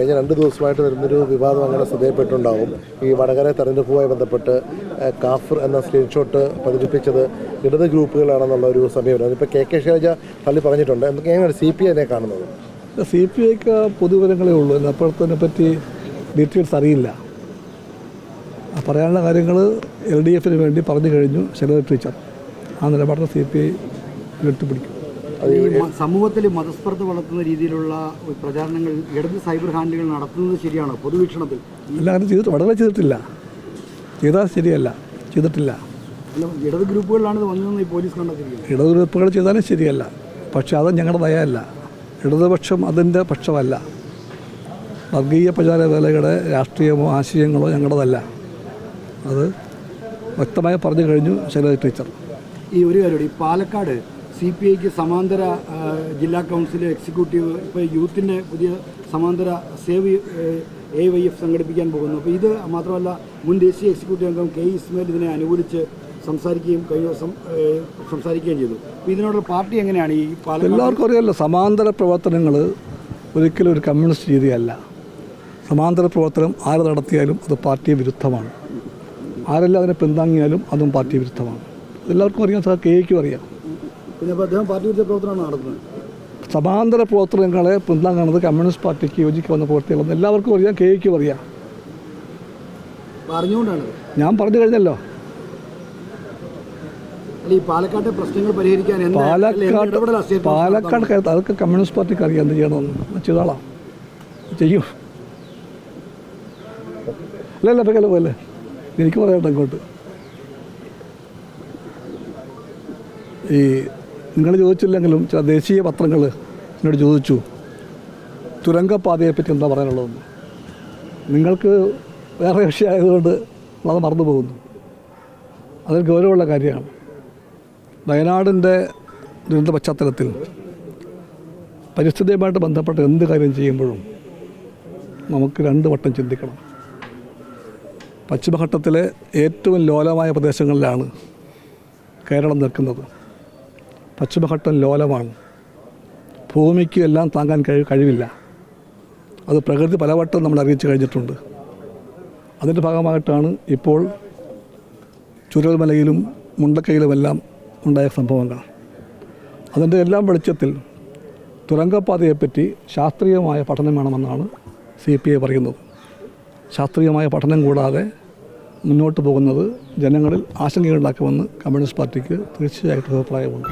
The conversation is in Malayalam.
കഴിഞ്ഞ 2 ദിവസമായിട്ട് വരുന്നൊരു വിവാദം അങ്ങനെ ശ്രദ്ധയപ്പെട്ടുണ്ടാവും. ഈ വടകര തെരഞ്ഞെടുപ്പുമായി ബന്ധപ്പെട്ട് കാഫർ എന്ന സ്ക്രീൻഷോട്ട് പ്രചരിപ്പിച്ചത് ഇടത് ഗ്രൂപ്പുകളാണെന്നുള്ള ഒരു സമയം. അതിപ്പോൾ കെ ശൈലജ തള്ളി പറഞ്ഞിട്ടുണ്ട്. എന്തൊക്കെയാണ് CPI അതിനെ കാണുന്നത്? CPIക്ക് പൊതുവിവരങ്ങളേ ഉള്ളൂ. അപ്പോഴത്തെ പറ്റി ഡീറ്റെയിൽസ് അറിയില്ല. പറയാനുള്ള കാര്യങ്ങൾ LDFന് വേണ്ടി പറഞ്ഞു കഴിഞ്ഞു ശൈലജ ടീച്ചർ. ആ നിലപാടിൽ CPI എത്തിപ്പിടിക്കും. സമൂഹത്തിൽ മതസ്പർദ്ധ വളർത്തുന്ന രീതിയിലുള്ള പ്രചാരണങ്ങൾ ഇടത് സൈബർ ഹാൻഡിലുകൾ നടത്തുന്നത് ശരിയാണോ പൊതുവീക്ഷണത്തിൽ? അല്ല, അങ്ങനെ വളരെ ചെയ്തിട്ടില്ല. ചെയ്താൽ ശരിയല്ല, ചെയ്തിട്ടില്ല. ഇടത് ഗ്രൂപ്പുകളിലാണ് ഇത് വന്നതെന്ന് പോലീസ് കണ്ടെത്തിയിരിക്കുന്നത്. ഇടത് ഗ്രൂപ്പുകൾ ചെയ്താലും ശരിയല്ല. പക്ഷേ അത് ഞങ്ങളുടെ നയമല്ല. ഇടതുപക്ഷം അതിൻ്റെ പക്ഷമല്ല. വർഗീയ പ്രചാര വേലയുടെ രാഷ്ട്രീയമോ ആശയങ്ങളോ ഞങ്ങളുടേതല്ല. അത് വ്യക്തമായി പറഞ്ഞു കഴിഞ്ഞു ശൈലജ ടീച്ചർ. ഈ ഒരു കാര്യം, ഈ പാലക്കാട് CPIക്ക് സമാന്തര ജില്ലാ കൗൺസിൽ എക്സിക്യൂട്ടീവ് ഇപ്പോൾ യൂത്തിൻ്റെ പുതിയ സമാന്തര സേവ് AYF സംഘടിപ്പിക്കാൻ പോകുന്നു. അപ്പോൾ ഇത് മാത്രമല്ല, മുൻ ദേശീയ എക്സിക്യൂട്ടീവ് അംഗം K. ഇസ്മായിൽ ഇതിനെ അനുകൂലിച്ച് സംസാരിക്കുകയും കഴിഞ്ഞ ദിവസം സംസാരിക്കുകയും ചെയ്തു. അപ്പോൾ ഇതിനോടുള്ള പാർട്ടി എങ്ങനെയാണ് ഈ പാലക്കാട്? എല്ലാവർക്കും അറിയാമല്ലോ, സമാന്തര പ്രവർത്തനങ്ങൾ ഒരിക്കലും ഒരു കമ്മ്യൂണിസ്റ്റ് രീതിയല്ല. സമാന്തര പ്രവർത്തനം ആര് നടത്തിയാലും അത് പാർട്ടി വിരുദ്ധമാണ്. ആരെല്ലാം അതിനെ പിന്താങ്ങിയാലും അതും പാർട്ടി വിരുദ്ധമാണ്. എല്ലാവർക്കും അറിയാം, KAയ്ക്കും അറിയാം. പിന്നെ അദ്ദേഹം പാർട്ടി വിരുദ്ധ പ്രവർത്തനമാണ് നടത്തുന്നത്. സമാന്തര പ്രവർത്തനങ്ങളെ പിന്താങ്ങുന്നത് കമ്മ്യൂണിസ്റ്റ് പാർട്ടിക്ക് യോജിക്കാവുന്ന പ്രവർത്തികളെന്ന് എല്ലാവർക്കും അറിയാം, KAയ്ക്കും അറിയാം. പറഞ്ഞുകൊണ്ടാണ് ഞാൻ പറഞ്ഞു കഴിഞ്ഞല്ലോ. ഈ പാലക്കാട്ടെ പ്രശ്നങ്ങൾ പരിഹരിക്കാൻ പാലക്കാട് അതൊക്കെ കമ്മ്യൂണിസ്റ്റ് പാർട്ടിക്ക് അറിയാം എന്ത് ചെയ്യണമെന്ന്. ചെയ്തോളാം, ചെയ്യും. അല്ലല്ല പകല പോലെ എനിക്ക് പറയട്ടെ അങ്ങോട്ട്. ഈ നിങ്ങൾ ചോദിച്ചില്ലെങ്കിലും ചില ദേശീയ പത്രങ്ങൾ എന്നോട് ചോദിച്ചു തുരങ്കപ്പാതയെപ്പറ്റി എന്താ പറയാനുള്ളതെന്ന്. നിങ്ങൾക്ക് വേറെ വിഷയമായതുകൊണ്ട് അത് മറന്നു പോകുന്നു. അതൊരു ഗൗരവമുള്ള കാര്യമാണ്. വയനാടിൻ്റെ ദുരന്ത പശ്ചാത്തലത്തിൽ പരിസ്ഥിതിയുമായിട്ട് ബന്ധപ്പെട്ട എന്ത് കാര്യം ചെയ്യുമ്പോഴും നമുക്ക് 2 വട്ടം ചിന്തിക്കണം. പശ്ചിമഘട്ടത്തിലെ ഏറ്റവും ലോലമായ പ്രദേശങ്ങളിലാണ് കേരളം നിൽക്കുന്നത്. പശ്ചിമഘട്ടം ലോലമാണ്. ഭൂമിക്ക് എല്ലാം താങ്ങാൻ കഴിവില്ല. അത് പ്രകൃതി പലവട്ടം നമ്മൾ അറിയിച്ചു കഴിഞ്ഞിട്ടുണ്ട്. അതിൻ്റെ ഭാഗമായിട്ടാണ് ഇപ്പോൾ ചുരൽമലയിലും മുണ്ടക്കയിലുമെല്ലാം ഉണ്ടായ സംഭവങ്ങൾ. അതിൻ്റെ എല്ലാം വെളിച്ചത്തിൽ തുരങ്കപ്പാതയെപ്പറ്റി ശാസ്ത്രീയമായ പഠനം വേണമെന്നാണ് CPI പറയുന്നത്. ശാസ്ത്രീയമായ പഠനം കൂടാതെ മുന്നോട്ട് പോകുന്നത് ജനങ്ങളിൽ ആശങ്കയുണ്ടാക്കുമെന്ന് കമ്മ്യൂണിസ്റ്റ് പാർട്ടിക്ക് തീർച്ചയായിട്ടും അഭിപ്രായമുണ്ട്.